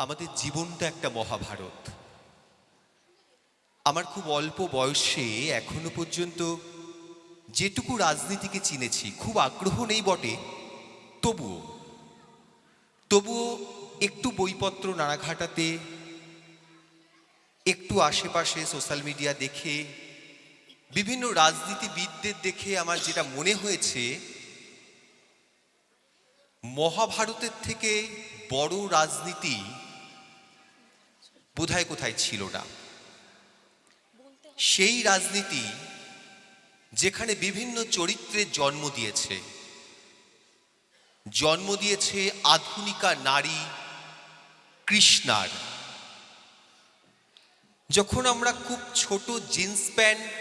আমাদের জীবনটা একটা মহাভারত। আমার খুব অল্প বয়সে এখনো পর্যন্ত যেটুকু রাজনীতিকে চিনেছি, খুব আগ্রহ নেই বটে, তবুও তবুও একটু বইপত্র নাড়াঘাটাতে, একটু আশেপাশে সোশ্যাল মিডিয়া দেখে, বিভিন্ন রাজনীতিবিদদের দেখে আমার যেটা মনে হয়েছে, মহাভারতের থেকে বড় রাজনীতি বোধহয় কোথায় ছিল না। সেই রাজনীতি যেখানে বিভিন্ন চরিত্রের জন্ম দিয়েছে আধুনিকা নারী কৃষ্ণার। যখন আমরা খুব ছোট জিন্স প্যান্ট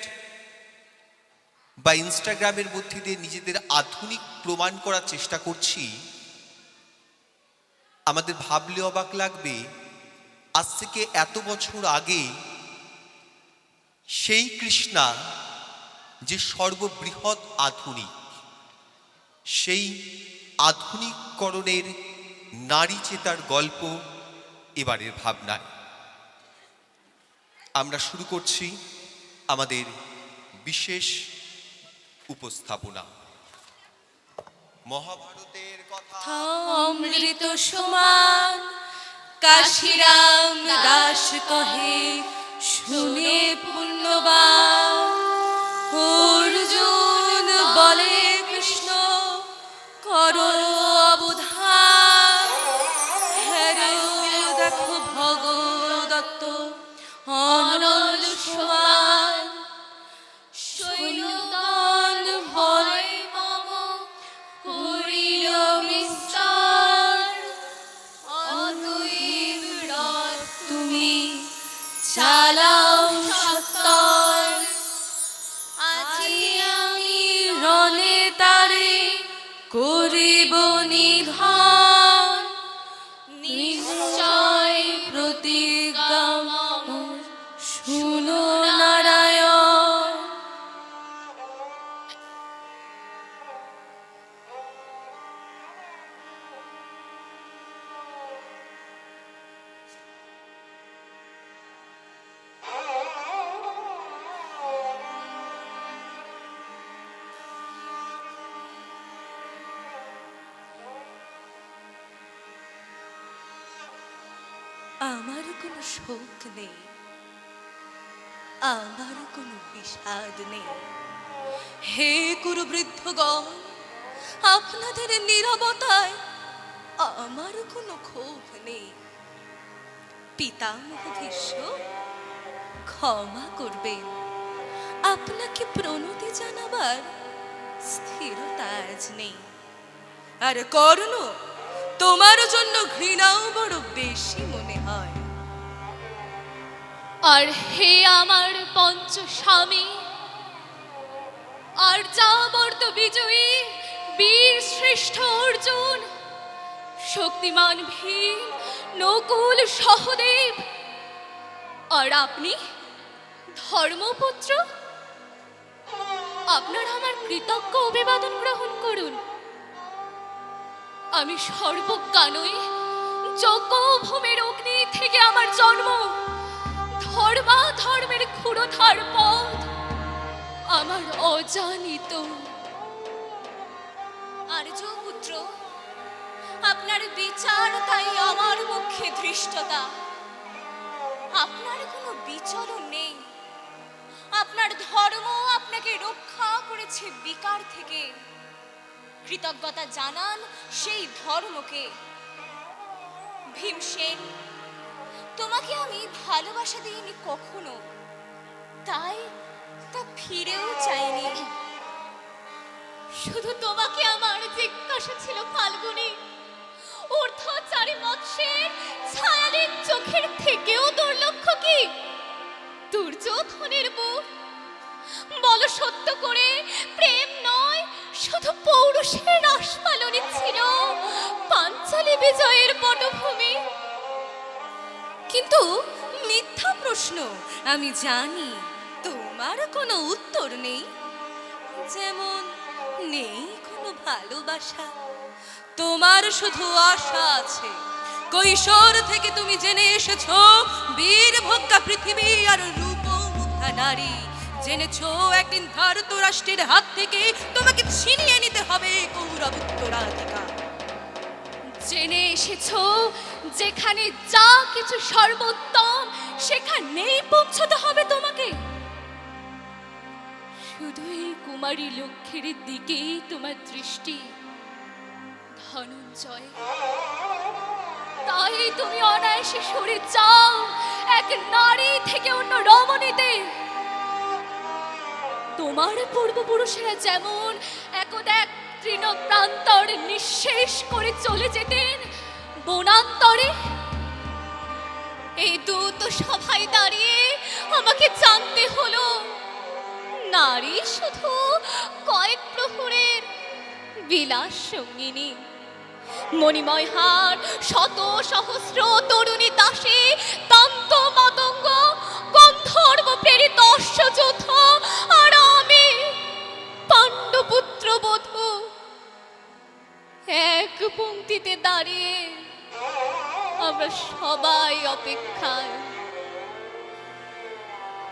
বা ইনস্টাগ্রামের মধ্যে দিয়ে নিজেদের আধুনিক প্রমাণ করার চেষ্টা করছি, আমাদের ভাবলে অবাক লাগবে আজ থেকে এত বছর আগে সেই কৃষ্ণা যে সর্ববৃহৎ আধুনিক, সেই আধুনিককরণের নারী চেতার গল্প এবারের ভাবনায় আমরা শুরু করছি আমাদের বিশেষ উপস্থাপনা। মহাভারতের কথা অমৃত সমান কাশিরাম দাস কহে শুনে পুণ্যবান। অর্জুন বলে কৃষ্ণ করো অবধান। হ্যারে দেখো ভগদত্ত অনল সমান। সৈন্যদল ভয় মম করিল বিস্তার। অতএব রথ তুমি চালাও সত্তর। আজি আমি রণে তারে করিব নিধন। নিশ্চয় প্রতিজ্ঞা মম শুনো নারায়ণ। আমার কোনো শোক নেই, আমার কোনো বিষাদ নেই। হে কুরু বৃদ্ধগণ, আপনাদের নীরবতায় আমার কোনো ক্ষোভ নেই। পিতামহ ভীষ্ম ক্ষমা করবেন, আপনাকে প্রণতি জানাবার স্থিরতা আজ নেই। আর কর্ণ, তোমার জন্য ঘৃণাও বড় বেশি মনে হয়। আর হে আমার পঞ্চ স্বামী, আর যাবর্ত বিজয়ী বীর শ্রেষ্ঠ অর্জুন, শক্তিমান ভীম, নকুল সহদেব, আর আপনি ধর্মপুত্র, আপনারা আমার কৃতজ্ঞ অভিবাদন গ্রহণ করুন। আমি সর্বজ্ঞানই, যজ্ঞ ভূমির অগ্নি থেকে আমার জন্ম, ধর্মের ক্ষুরধার পথ আমার অজানিত। আর্যপুত্র, আপনার বিচার তাই আমার মুখে ধৃষ্টতা। আপনার কোনো বিচরণ নেই। আপনার ধর্ম আপনাকে রক্ষা করেছে বিকার থেকে। কৃতজ্ঞতা জানান সেই ধর্মকে। ভীমসেন, তোমাকে আমি ভালোবাসা দিইনি কখনো, তাই তা ফিরেও চাইনি। শুধু তোমাকে আমার জিজ্ঞাসা ছিল ফাল্গুনী, ঊর্ধ্বচারী মৎস্যের ছায়ালীন চোখের থেকেও দুর্লক্ষ কি দুর্যোধনের বুক? বলো সত্য করে, প্রেম নয় শুধু পৌরুষের আস্ফালনই ছিল পাঞ্চালী বিজয়ের পটভূমি। কিন্তু মিথ্যা প্রশ্ন, আমি জানি তোমার কোনো উত্তর নেই। যেমন নেই কোনো ভালোবাসা, তোমার শুধু আশা আছে কৈশোর থেকে তুমি জেনে এসেছো বীরভোগ্যা পৃথিবী আর রূপমুগ্ধা নারী। জেনেছো একদিন ভারত রাষ্ট্রের হাত থেকে তোমাকে ছিনিয়ে নিতে হবে কৌরব উত্তরাধিকার। জেনে এসেছো যেখানে যা কিছু সর্বোত্তম সেখানেই পৌঁছতে হবে তোমাকে। শুধু এই কুমারী লক্ষ্মীর দিকেই তোমার দৃষ্টি ধনঞ্জয়। তাই তুমি অনায়াসে সরে যাও এক নারী থেকে অন্য রমণীতে। তোমার পূর্বপুরুষেরা যেমন একদা এক তৃণ প্রান্তর নিঃশেষ করে চলে যেতেন বনান্তরে, এই দূত সভায় দাঁড়িয়ে আমাকে জানতে হলো নারী শুধু কয়েক প্রহরের বিলাস সঙ্গিনী। মণিময় হার, শত সহস্র তরুণী দাসী, তন্ত মতঙ্গ, গন্ধর্ব প্রেরিত অশ্বযোদ্ধ, আর আমি পাণ্ডুপুত্র বধূ এক পংক্তিতে দাঁড়িয়ে আমরা সবাই অপেক্ষায়।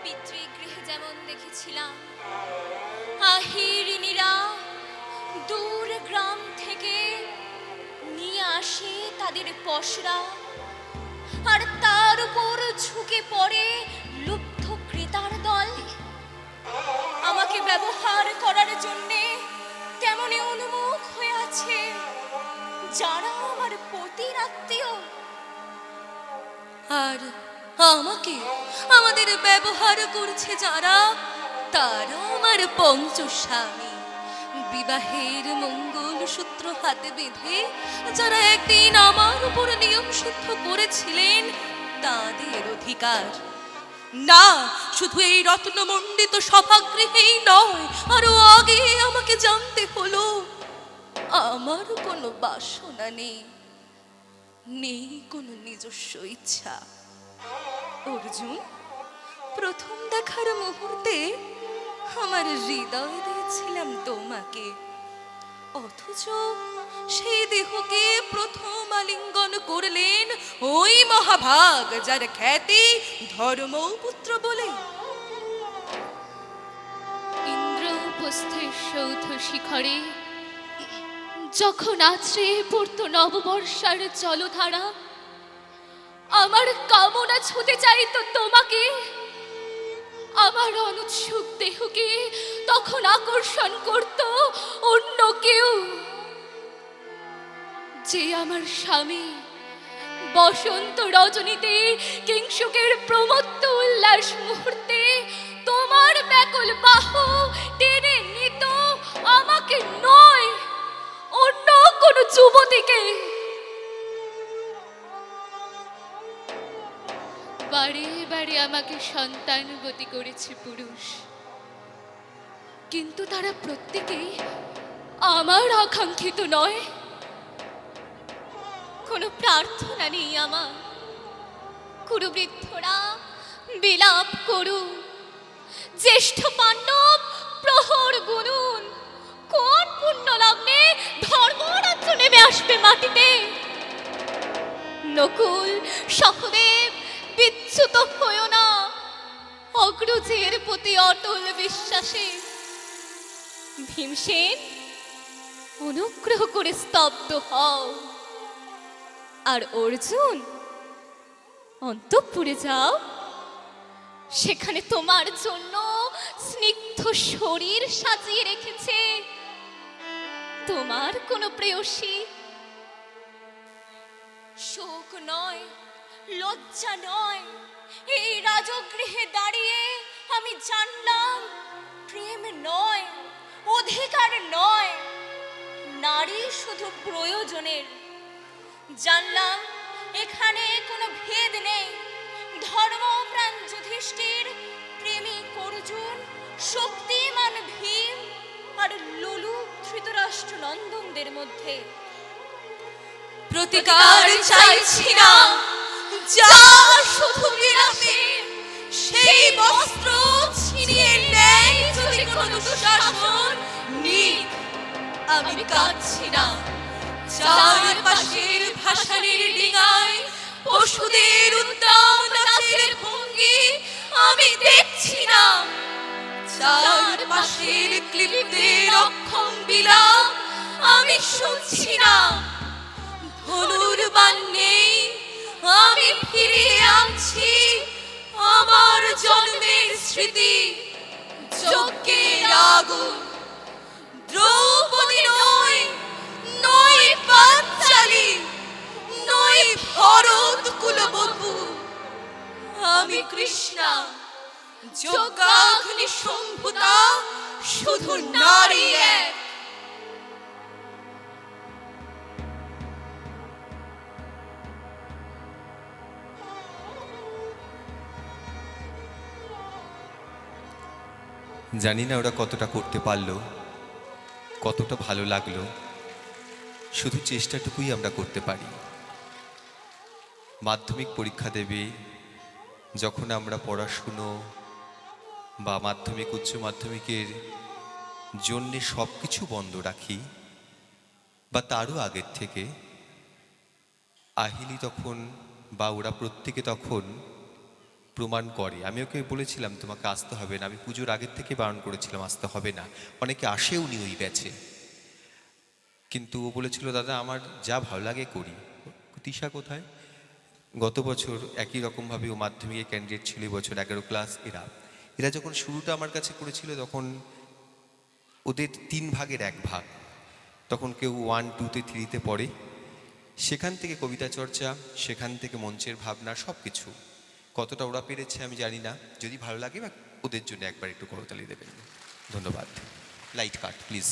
পিতৃগৃহে যেমন দেখেছিলাম আহিরিনীরা দূর গ্রাম থেকে নিয়ে আসে তাদের পসরা, আর তার উপর ঝুঁকে পড়ে লুব্ধ ক্রেতার দল। আমাকে ব্যবহার করার জন্যে তেমনই উন্মুখ হয়ে আছে যারা আমার পতির আত্মীয়। আর আমাকে আমাদের ব্যবহার করছে যারা, তারা আমার পঞ্চস্বামী। বিবাহের মঙ্গল সূত্র হাতে বেঁধে যারা একদিন আমার উপর নিয়ম সিদ্ধ করেছিলেন তাদের অধিকার। না, শুধু এই রত্নমণ্ডিত সভাগৃহেই নয়, আরো আগে আমাকে জানতে হলো আমার কোনো বাসনা নেই, নেই কোনো নিজস্ব ইচ্ছা। অর্জুন, প্রথম দেখার মুহূর্তে আমার হৃদয় দিয়েছিলাম তোমাকে, অথচ সেই দেহকে প্রথম আলিঙ্গন করলেন ওই মহাভাগ যার খ্যাতি ধর্মপুত্র বলে। ইন্দ্রপ্রস্থের সৌধ শিখরে যখন আছড়ে পড়তো নববর্ষার জলধারা, আমার কামনা ছুতে চাইতো তোমাকে। আমার অনুৎসুক দেহকে তখন আকর্ষণ করত অন্য কেউ, যে আমার স্বামী বসন্ত রজনীতে কিংসুকের প্রমত্ত উল্লাস মুহূর্তে তোমার ব্যাকুল বাহু টেনে নিত আমাকে নয়, অন্য কোনো যুবতীকে। বারে বারে আমাকে সন্তানবতী করেছে পুরুষ, কিন্তু তারা প্রত্যেকেই আমার আকাঙ্ক্ষিত নয়। কোনো প্রার্থনা নেই আমার, কুরুবৃদ্ধরা বিলাপ করুন, জ্যেষ্ঠ পাণ্ডব প্রহর গুনুন, কোন পুণ্য লগ্নে ধর্মরাজ্য নেমে আসবে মাটিতে। নকুল, সহদেব, বিচ্যুত হয়েও না অগ্রজের প্রতি অটল বিশ্বাসে। ভীমসেন, অনুগ্রহ করে স্তব্ধ হও। আর অর্জুন, অন্তঃপুরে যাও, সেখানে তোমার জন্য স্নিগ্ধ শরীর সাজিয়ে রেখেছে তোমার কোনো প্রেয়সী। শোক নয়, লজ্জা নয়, এই রাজগৃহে দাঁড়িয়ে আমি জানলাম প্রেম নয়, অধিকার নয়, নারী শুধু প্রয়োজনের। জানলাম এখানে কোনো ভেদ নেই ধর্মপ্রাণ যুধিষ্ঠির, প্রেমিক অর্জুন, শক্তিমান ভীম আর লোলুপ ধৃতরাষ্ট্র নন্দনদের মধ্যে। প্রতিকার চাইছি না, যা শুধু বিরামের সেই বস্ত্র ছিনিয়ে নেয় যদি কোনো দুঃশাসন নিক। আমি কাঁদছি না, চারপাশের ভাসানের ডিঙায় পশুদের উদ্দাম নাচের ভঙ্গি আমি দেখছি না, চারপাশের ক্লিপ্তের অক্ষম বিলাপ আমি শুনছি না। ধনুর বাণ নেই, আমি ফিরিয়ে আনছি আমার জন্মের স্মৃতি, যজ্ঞের আগুন। দ্রৌপদী নয়, নয় পাঞ্চালী, নয় ভরত কুলবধূ, আমি কৃষ্ণা, যজ্ঞাগ্নি সম্ভূতা, শুধু নারী এক। জানি না ওরা কতটা করতে পারলো, কতটা ভালো লাগলো, শুধু চেষ্টাটুকুই আমরা করতে পারি। মাধ্যমিক পরীক্ষা দেবে যখন আমরা পড়াশুনো বা মাধ্যমিক উচ্চ মাধ্যমিকের জন্যে সব কিছু বন্ধ রাখি, বা তারও আগের থেকে আহিলি তখন বা ওরা প্রত্যেকে তখন প্রমাণ করে। আমি ওকে বলেছিলাম তোমাকে আসতে হবে না, আমি পুজোর আগের থেকে বারণ করেছিলাম আসতে হবে না, অনেকে আসেও নি ওই ব্যাচে, কিন্তু ও বলেছিল দাদা আমার যা ভালো লাগে করি। তিশা কোথায়? গত বছর একই রকমভাবে ও মাধ্যমিকের ক্যান্ডিডেট ছিল, বছর 11 ক্লাস। এরা যখন শুরুটা আমার কাছে করেছিল তখন ওদের 3 ভাগের 1 ভাগ, তখন কেউ 1, 2, 3-তে পড়ে, সেখান থেকে কবিতা চর্চা, সেখান থেকে মঞ্চের ভাবনা, সব কিছু। কতটা ওরা পেরেছে আমি জানি না, যদি ভালো লাগে বা ওদের জন্য একবার একটু করতালি দেবেন। ধন্যবাদ। Light cut please.